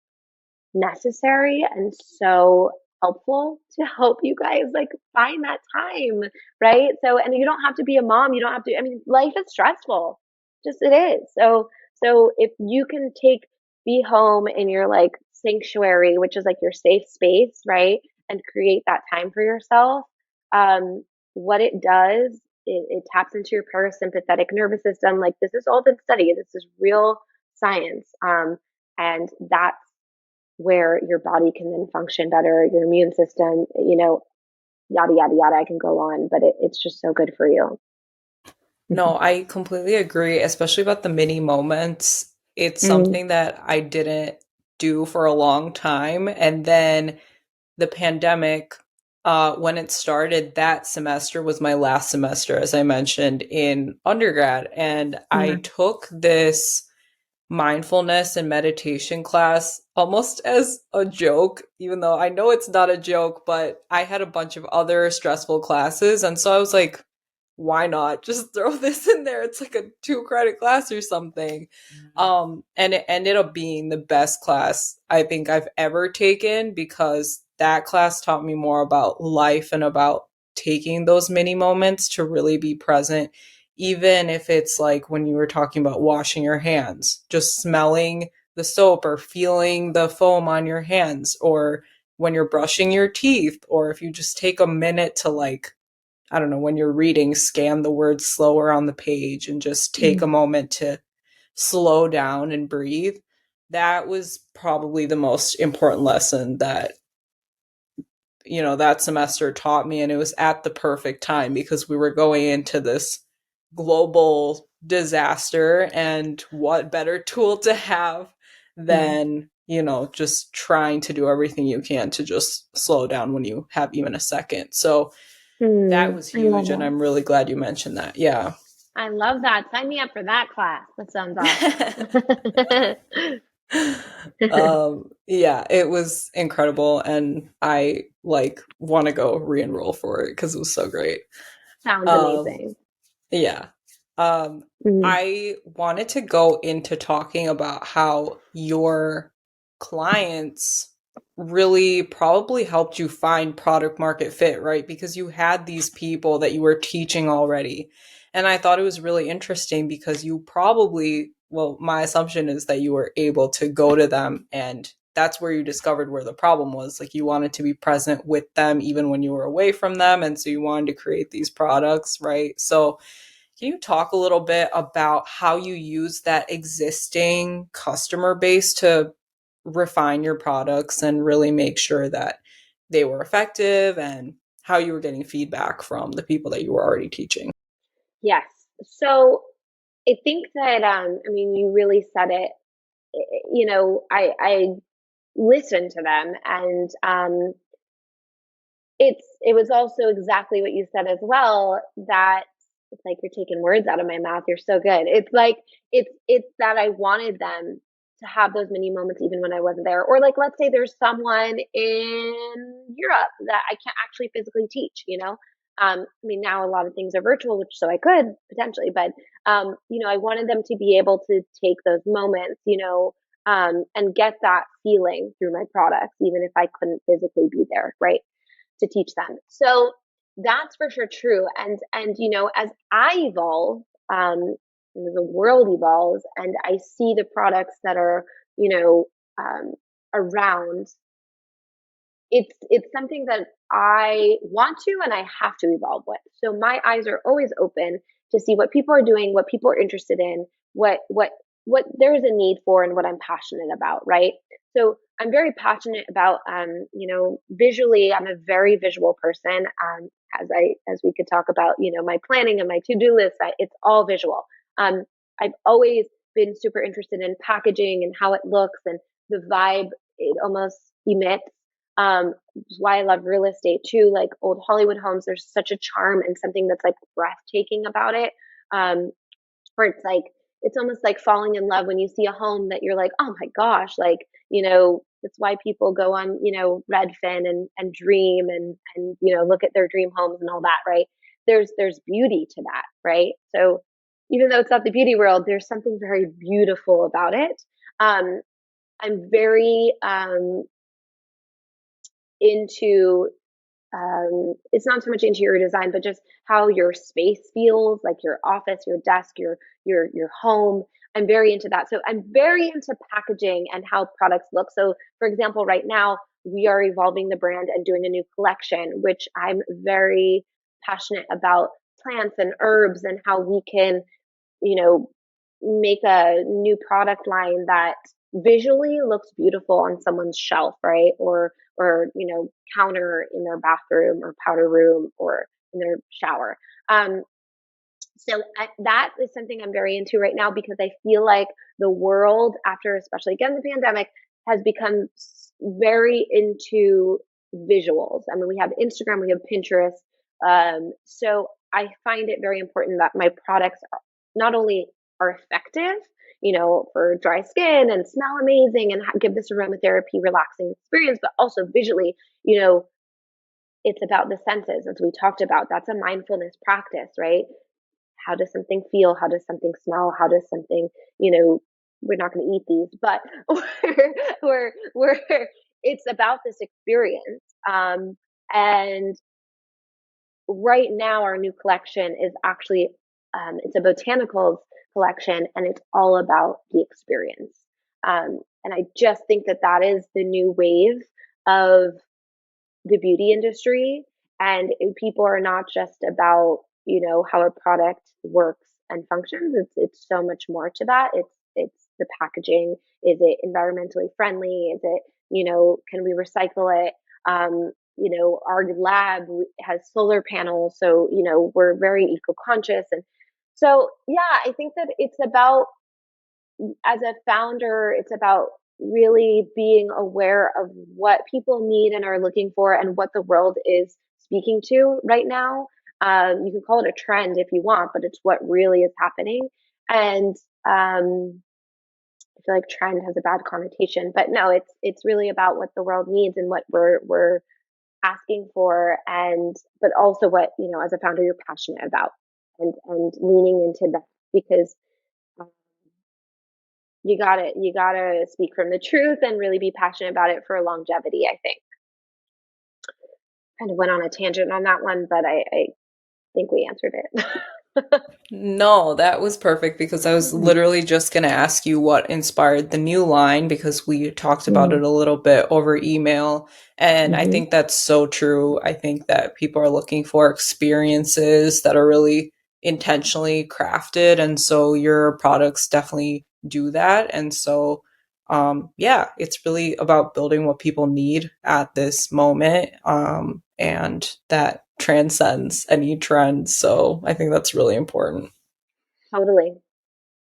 necessary and so helpful to help you guys like find that time, right? So, and you don't have to be a mom, you don't have to, I mean, life is stressful. Just it is. So if you can be home in your like sanctuary, which is like your safe space, right? And create that time for yourself, um, what it does, it taps into your parasympathetic nervous system. Like this has all been studied. This is real science. And that's where your body can then function better, your immune system, yada, yada, yada. I can go on, but it's just so good for you. No, I completely agree, especially about the mini moments. It's Mm, something that I didn't do for a long time. And then the pandemic, when it started, that semester was my last semester, as I mentioned, in undergrad. And I mm, took this mindfulness and meditation class almost as a joke, even though I know it's not a joke, but I had a bunch of other stressful classes. And so I was like, why not just throw this in there? It's like a 2 credit class or something. And it ended up being the best class I think I've ever taken because that class taught me more about life and about taking those mini moments to really be present, even if it's like when you were talking about washing your hands, just smelling the soap or feeling the foam on your hands, or when you're brushing your teeth, or if you just take a minute to like, I don't know, when you're reading, scan the words slower on the page and just take a mm, moment to slow down and breathe. That was probably the most important lesson that, that semester taught me. And it was at the perfect time because we were going into this global disaster. And what better tool to have mm, than, just trying to do everything you can to just slow down when you have even a second. So that was I love huge, and that. I'm really glad you mentioned that. Yeah. I love that. Sign me up for that class. That sounds awesome. Yeah, it was incredible, and I like want to go re-enroll for it because it was so great. Sounds Um, amazing. yeah. Um, Mm, I wanted to go into talking about how your clients really probably helped you find product market fit, right? Because you had these people that you were teaching already. And I thought it was really interesting because you probably, well, my assumption is that you were able to go to them, and that's where you discovered where the problem was. Like you wanted to be present with them even when you were away from them. And so you wanted to create these products, right? So, can you talk a little bit about how you use that existing customer base to refine your products and really make sure that they were effective, and how you were getting feedback from the people that you were already teaching? yes. So I think that, I mean, you really said it. I listened to them, and it was also exactly what you said as well, that it's like you're taking words out of my mouth. You're so good. It's like it's that I wanted them to have those mini moments even when I wasn't there. Or like let's say there's someone in Europe that I can't actually physically teach. I mean, now a lot of things are virtual, which so I could potentially, but I wanted them to be able to take those moments, and get that feeling through my products, even if I couldn't physically be there, right? To teach them. So that's for sure true. And as I evolve, and as the world evolves, and I see the products that are you know around, it's something that I want to and I have to evolve with. So my eyes are always open to see what people are doing, what people are interested in, what there's a need for, and what I'm passionate about, right? So I'm very passionate about, visually. I'm a very visual person. As we could talk about, my planning and my to do list, it's all visual. Um, I've always been super interested in packaging and how it looks and the vibe it almost emits. Why I love real estate too. Like old Hollywood homes, there's such a charm and something that's like breathtaking about it. Um, where it's like it's almost like falling in love when you see a home that you're like, oh my gosh, like that's why people go on Redfin and dream and look at their dream homes and all that, right? There's beauty to that, right? So even though it's not the beauty world, there's something very beautiful about it. I'm very into it's not so much interior design, but just how your space feels, like your office, your desk, your home. I'm very into that. So I'm very into packaging and how products look. So for example, right now we are evolving the brand and doing a new collection, which I'm very passionate about plants and herbs and how we can, you know, make a new product line that visually looks beautiful on someone's shelf, right? Or counter in their bathroom or powder room or in their shower. That is something I'm very into right now because I feel like the world, after especially again the pandemic, has become very into visuals. I mean, we have Instagram, we have Pinterest. So I find it very important that my products not only are effective, for dry skin and smell amazing and give this aromatherapy relaxing experience, but also visually, it's about the senses, as we talked about. That's a mindfulness practice, right? How does something feel? How does something smell? How does something, we're not going to eat these, but we're it's about this experience. And right now, our new collection is actually it's a botanicals collection, and it's all about the experience. And I just think that that is the new wave of the beauty industry, and people are not just about how a product works and functions. It's so much more to that. It's the packaging. Is it environmentally friendly? Is it can we recycle it? Our lab has solar panels, so we're very eco conscious. And so yeah, I think that it's about, as a founder, it's about really being aware of what people need and are looking for and what the world is speaking to right now. You can call it a trend if you want, but it's what really is happening. And I feel like trend has a bad connotation, but no, it's really about what the world needs and what we're asking for, and but also what as a founder you're passionate about, and leaning into that, because you gotta speak from the truth and really be passionate about it for longevity. I think kind of went on a tangent on that one, but I think we answered it. No, that was perfect because I was literally just going to ask you what inspired the new line because we talked about it Mm, a little bit over email. And I mhm, think that's so true. I think that people are looking for experiences that are really intentionally crafted. And so your products definitely do that. And so, yeah, it's really about building what people need at this moment. And that transcends any trend. So I think that's really important. totally.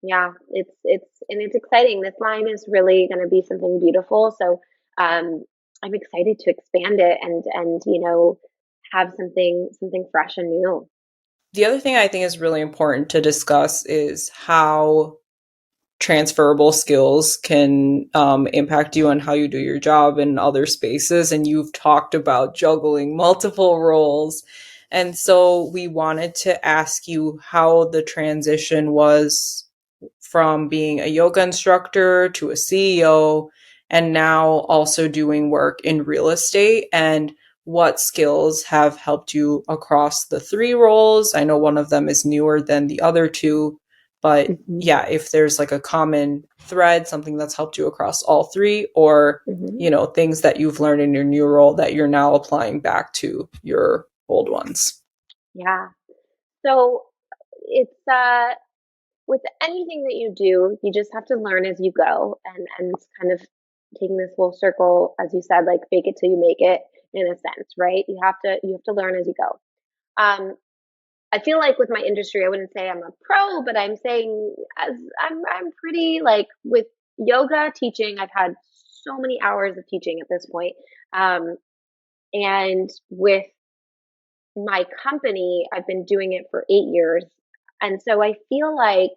Yeah, it's exciting. This line is really going to be something beautiful. So I'm excited to expand it and have something fresh and new. The other thing I think is really important to discuss is how transferable skills can impact you on how you do your job in other spaces. And you've talked about juggling multiple roles. And so we wanted to ask you how the transition was from being a yoga instructor to a CEO and now also doing work in real estate, and what skills have helped you across the three roles. I know one of them is newer than the other two, but Hmm. yeah, if there's like a common thread, something that's helped you across all three, or Hmm. things that you've learned in your new role that you're now applying back to your old ones. Yeah. So it's with anything that you do, you just have to learn as you go, and it's kind of taking this full circle, as you said, like fake it till you make it in a sense, right? You have to learn as you go. I feel like with my industry, I wouldn't say I'm a pro, but I'm saying as I'm pretty like with yoga teaching. I've had so many hours of teaching at this point. And with my company, I've been doing it for 8 years. And so I feel like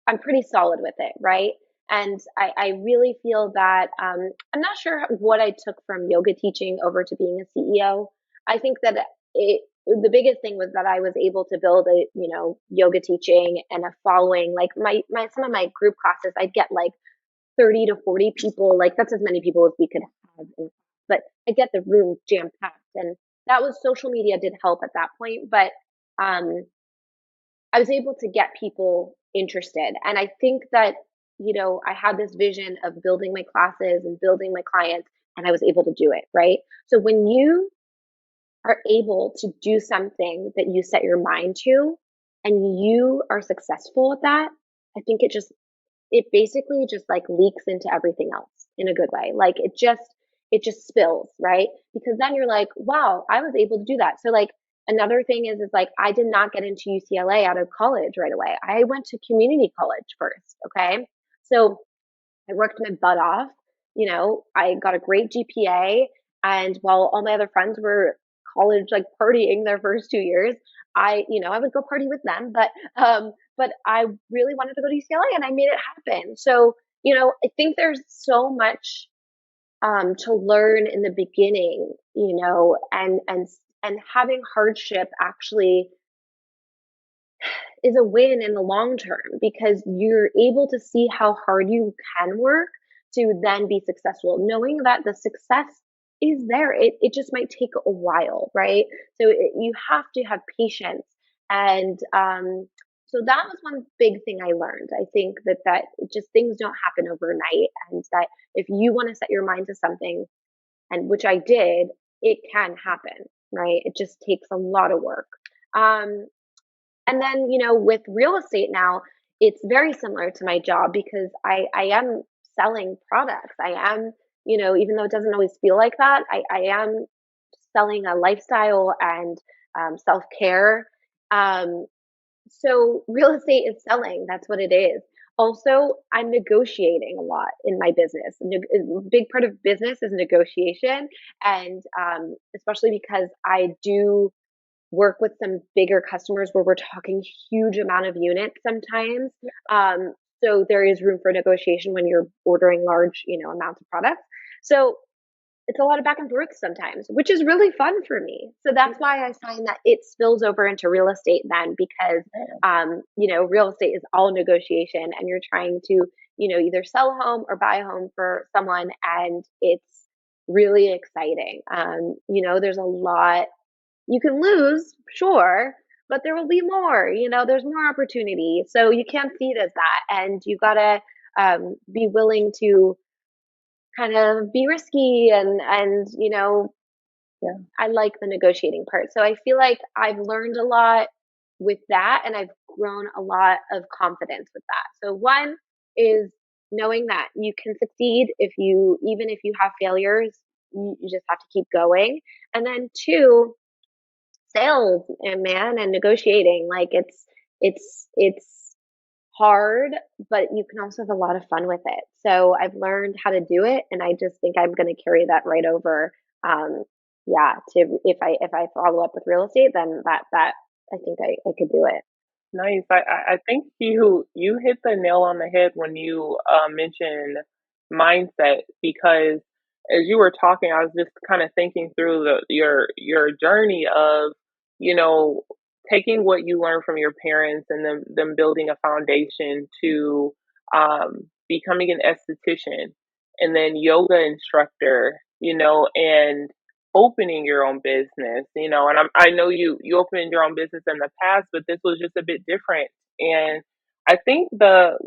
I'm pretty solid with it, right? And I really feel that I'm not sure what I took from yoga teaching over to being a CEO. I think that the biggest thing was that I was able to build a yoga teaching and a following. Like my some of my group classes, I'd get like 30 to 40 people. Like that's as many people as we could have, but I get the room jam packed, and that was social media did help at that point, but um I was able to get people interested. And I think that, I had this vision of building my classes and building my clients, and I was able to do it, right? So when you are able to do something that you set your mind to and you are successful at that, I think it basically just like leaks into everything else in a good way. Like it just spills, right? Because then you're like, wow, I was able to do that. So like another thing is like I did not get into UCLA out of college right away. I went to community college first, okay? So I worked my butt off. I got a great GPA, and while all my other friends were college like partying their first 2 years, I would go party with them, but I really wanted to go to UCLA and I made it happen. So, I think there's so much to learn in the beginning, and having hardship actually is a win in the long term because you're able to see how hard you can work to then be successful, knowing that the success is there. It just might take a while, right? So you have to have patience. And so that was one big thing I learned. I think that it just things don't happen overnight, and that if you want to set your mind to something, and which I did, it can happen, right? It just takes a lot of work. Um, and then, with real estate now, it's very similar to my job because I am selling products. I am, even though it doesn't always feel like that, I am selling a lifestyle and self care. Um, so real estate is selling. That's what it is. Also, I'm negotiating a lot in my business. A big part of business is negotiation. And especially because I do work with some bigger customers where we're talking huge amount of units sometimes. Um, so there is room for negotiation when you're ordering large, amounts of products. So it's a lot of back and forth sometimes, which is really fun for me. So that's why I find that it spills over into real estate then because, real estate is all negotiation and you're trying to, either sell a home or buy a home for someone. And it's really exciting. There's a lot you can lose, sure, but there will be more. There's more opportunity. So you can't see it as that. And you got to be willing to kind of be risky and Yeah. I like the negotiating part. So I feel like I've learned a lot with that and I've grown a lot of confidence with that. So one is knowing that you can succeed even if you have failures, you just have to keep going. And then two, sales and man and negotiating, like it's hard, but you can also have a lot of fun with it. So I've learned how to do it, and I just think I'm going to carry that right over. Yeah, to if I follow up with real estate, then that I think I could do it. Nice. I think you hit the nail on the head when you mentioned mindset because as you were talking, I was just kind of thinking through your journey of you know taking what you learned from your parents and them building a foundation to becoming an esthetician and then yoga instructor, and opening your own business, and I know you opened your own business in the past, but this was just a bit different. And I think the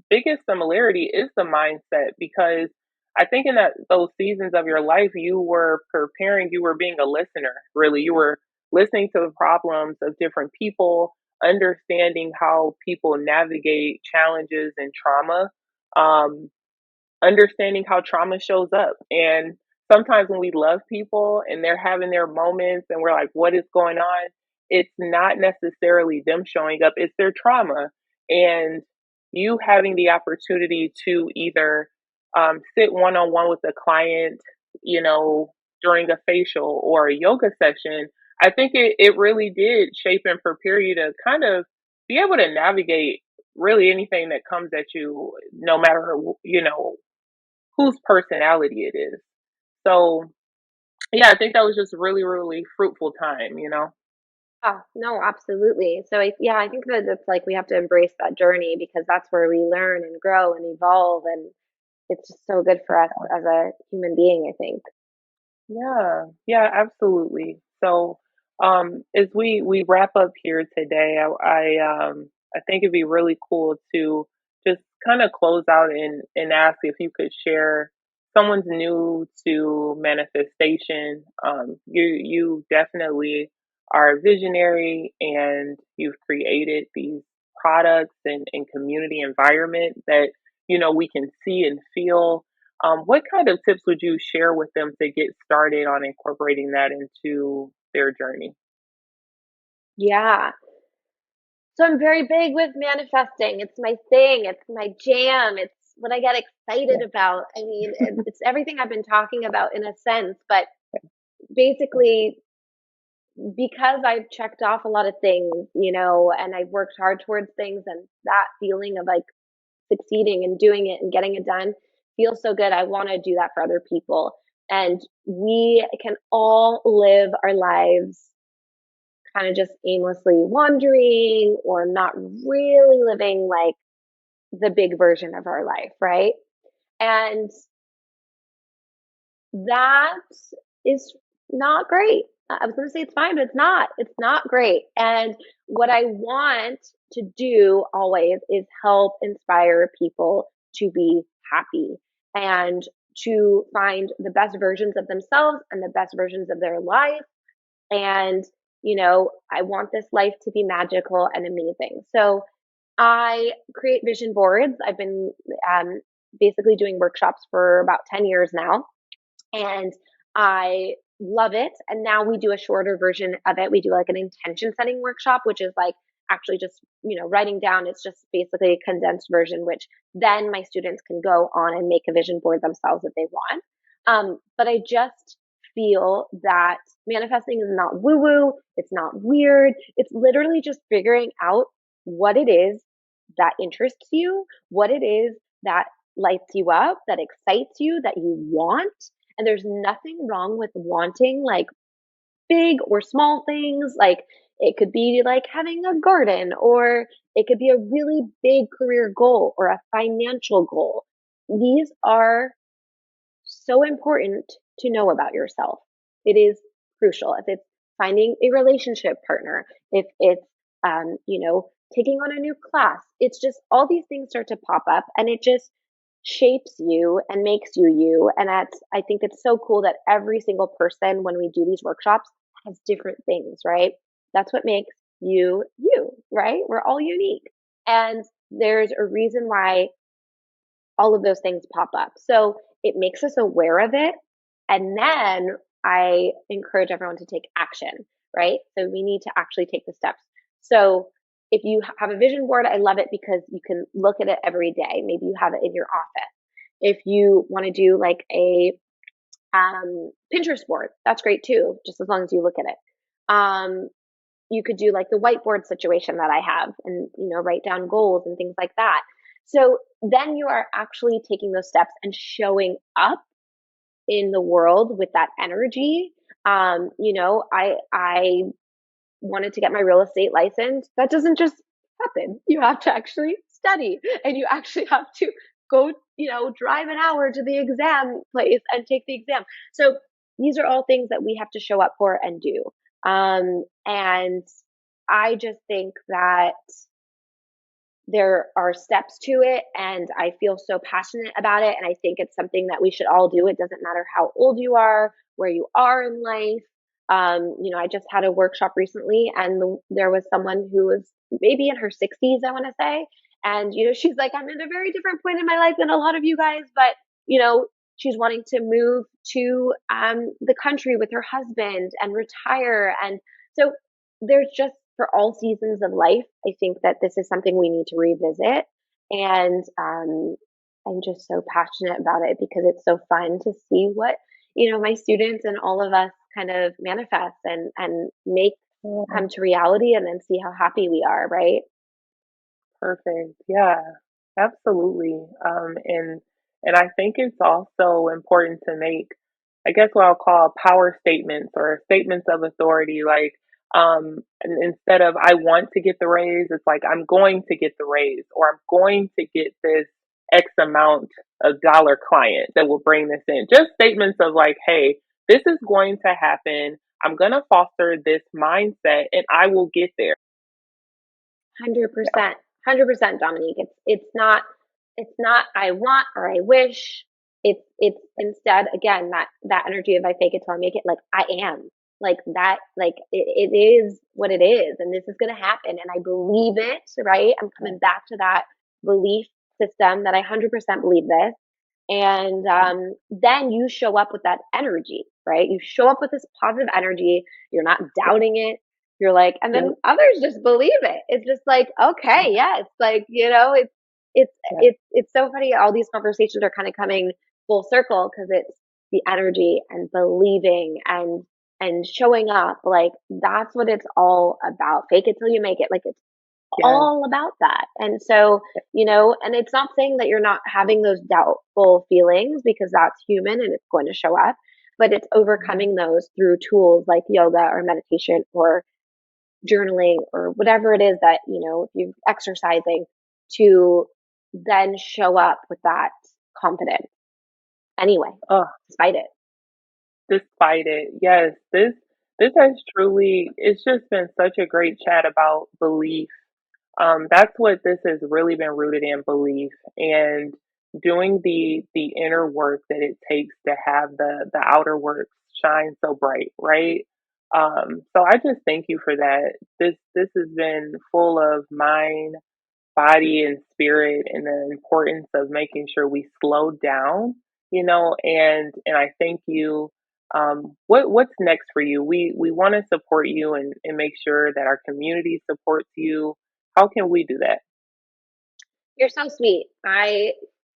biggest similarity is the mindset because I think in those seasons of your life you were preparing, you were being a listener, really. You were listening to the problems of different people, understanding how people navigate challenges and trauma, um, understanding how trauma shows up. And sometimes when we love people and they're having their moments and we're like, what is going on? It's not necessarily them showing up, it's their trauma. And you having the opportunity to either sit one on one with a client, you know, during a facial or a yoga session, I think it really did shape and prepare you to kind of be able to navigate really anything that comes at you, no matter, you know, whose personality it is. So yeah, I think that was just really, really fruitful time, you know? Oh, no, absolutely. So yeah, I think that it's like we have to embrace that journey because that's where we learn and grow and evolve, and it's just so good for us as a human being, I think. Yeah, yeah, absolutely. So, as we wrap up here today, I think it'd be really cool to just kind of close out and ask if you could share someone's new to manifestation. You definitely are a visionary, and you've created these products and community environment that we can see and feel. What kind of tips would you share with them to get started on incorporating that into their journey? Yeah. So I'm very big with manifesting. It's my thing. It's my jam. It's what I get excited Yeah. about. I mean, it's everything I've been talking about in a sense, but basically because I've checked off a lot of things, and I've worked hard towards things, and that feeling of like succeeding and doing it and getting it done feels so good. I want to do that for other people. And we can all live our lives kind of just aimlessly wandering or not really living like the big version of our life, right? And that is not great. I was going to say it's fine, but it's not. It's not great. And what I want to do always is help inspire people to be happy and to find the best versions of themselves and the best versions of their life. And, I want this life to be magical and amazing. So I create vision boards. I've been basically doing workshops for about 10 years now, and I love it. And now we do a shorter version of it. We do like an intention setting workshop, which is like actually just, writing down. It's just basically a condensed version, which then my students can go on and make a vision board themselves if they want. But I just feel that manifesting is not woo woo. It's not weird. It's literally just figuring out what it is that interests you, what it is that lights you up, that excites you, that you want. And there's nothing wrong with wanting like big or small things. Like it could be like having a garden, or it could be a really big career goal or a financial goal. These are so important to know about yourself. It is crucial. If it's finding a relationship partner, if it's, taking on a new class, it's just all these things start to pop up, and it just shapes you and makes you you. And I think it's so cool that every single person, when we do these workshops, has different things, right? That's what makes you, you, right? We're all unique. And there's a reason why all of those things pop up. So it makes us aware of it. And then I encourage everyone to take action, right? So we need to actually take the steps. So if you have a vision board, I love it because you can look at it every day. Maybe you have it in your office. If you want to do like a Pinterest board, that's great too, just as long as you look at it. You could do like the whiteboard situation that I have, and write down goals and things like that. So then you are actually taking those steps and showing up in the world with that energy. I wanted to get my real estate license. That doesn't just happen. You have to actually study, and you actually have to go, drive an hour to the exam place and take the exam. So these are all things that we have to show up for and do. And I just think that there are steps to it, and I feel so passionate about it. And I think it's something that we should all do. It doesn't matter how old you are, where you are in life. I just had a workshop recently, and there was someone who was maybe in her 60s, I want to say. And, she's like, I'm in a very different point in my life than a lot of you guys, but, she's wanting to move to the country with her husband and retire. And so there's just, for all seasons of life, I think that this is something we need to revisit. And I'm just so passionate about it because it's so fun to see what, my students and all of us kind of manifest and make Yeah. come to reality, and then see how happy we are, right? Perfect. Yeah, absolutely. And I think it's also important to make, I guess, what I'll call power statements or statements of authority. Like, and instead of "I want to get the raise," it's like "I'm going to get the raise," or "I'm going to get this X amount of dollar client that will bring this in." Just statements of like, "Hey, this is going to happen. I'm going to foster this mindset, and I will get there." 100%. 100%, Dominique. It's not I want or I wish. It's instead, again, that energy of I fake it till I make it. Like, I am. Like that, like it is what it is, and this is gonna happen, and I believe it, right? I'm coming back to that belief system that I 100% believe this. And then you show up with that energy, right? You show up with this positive energy. You're not doubting it. You're like, and Yep. then others just believe it. It's just like, okay, yeah, it's like, it's Yeah. it's so funny. All these conversations are kind of coming full circle because it's the energy and believing and showing up. Like, that's what it's all about. Fake it till you make it. Like, it's Yes. all about that. And so, and it's not saying that you're not having those doubtful feelings, because that's human and it's going to show up, but it's overcoming those through tools like yoga or meditation or journaling or whatever it is that, if you're exercising, to then show up with that confidence anyway, Oh, despite it. despite it. Yes, this has truly, it's just been such a great chat about belief. That's what this has really been rooted in, belief, and doing the inner work that it takes to have the outer work shine so bright, right? So I just thank you for that. This has been full of mind, body, and spirit, and the importance of making sure we slow down, and I thank you. What's next for you? We want to support you and make sure that our community supports you. How can we do that? You're so sweet. Mm.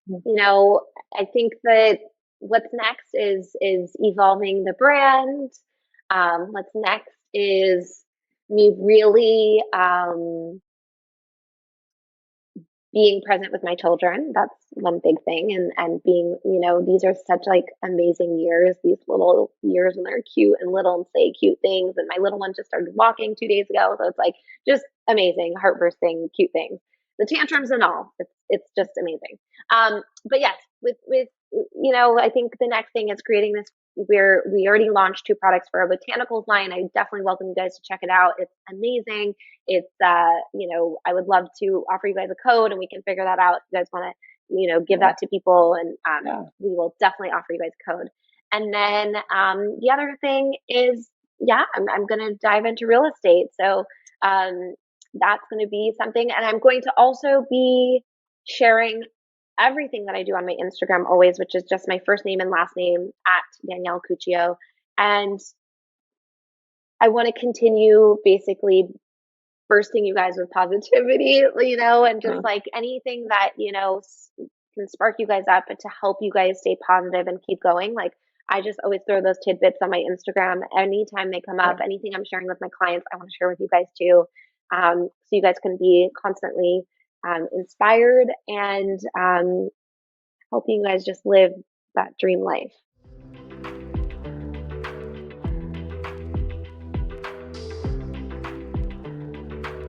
You know, I think that what's next is evolving the brand. What's next is me really being present with my children. That's one big thing. And being, these are such like amazing years, these little years when they're cute and little and say cute things. And my little one just started walking 2 days ago. So it's like just amazing, heart bursting, cute things. The tantrums and all. It's just amazing. But yes, with I think the next thing is creating this, where we already launched 2 products for our botanicals line. I definitely welcome you guys to check it out. It's amazing. It's I would love to offer you guys a code, and we can figure that out if you guys want to, give Yeah, that to people, and yeah. we will definitely offer you guys a code. And then the other thing is, yeah, I'm going to dive into real estate. So um, that's going to be something, and I'm going to also be sharing everything that I do on my Instagram always, which is just my first name and last name at Danielle Cuccio. And I want to continue basically bursting you guys with positivity, and just Mhm. like anything that, can spark you guys up and to help you guys stay positive and keep going. Like, I just always throw those tidbits on my Instagram anytime they come up. Yeah. Anything I'm sharing with my clients, I want to share with you guys too. So you guys can be constantly inspired and helping you guys just live that dream life.